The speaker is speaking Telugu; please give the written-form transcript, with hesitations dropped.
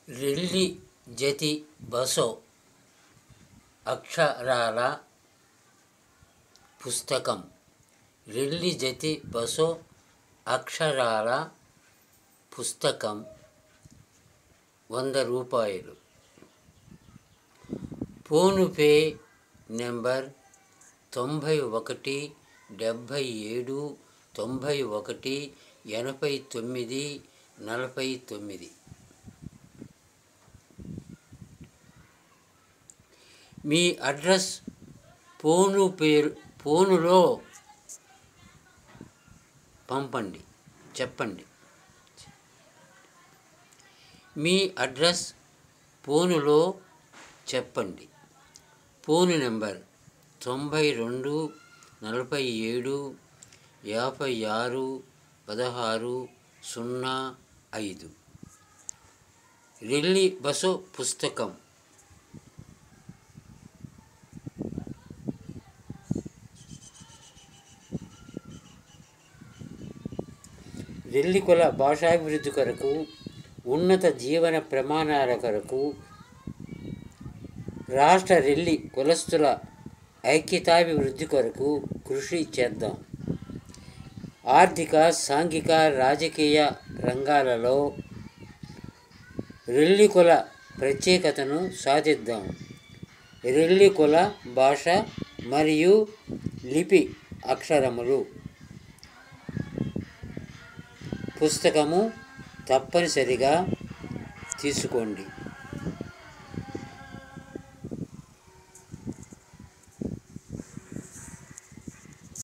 రెల్లి జతి బసో అక్షరాల పుస్తకం. రెల్లి జతి బసో అక్షరాల పుస్తకం 100 రూపాయలు. PhonePe number 91 77 91 89 49. మీ అడ్రస్ ఫోనులో పంపండి. చెప్పండి. మీ అడ్రస్ ఫోనులో చెప్పండి. Phone number 92 47 56 16 05. రెల్లి బసో పుస్తకం. రెల్లి కుల భాషాభివృద్ధి కొరకు, ఉన్నత జీవన ప్రమాణాల కొరకు, రాష్ట్ర రెల్లి కులస్తుల ఐక్యతాభివృద్ధి కొరకు కృషి చేద్దాం. ఆర్థిక, సాంఘిక, రాజకీయ రంగాలలో రెల్లి కుల ప్రత్యేకతను సాధిద్దాం. రెల్లి కుల భాష మరియు లిపి అక్షరములు పుస్తకము తప్పనిసరిగా తీసుకోండి.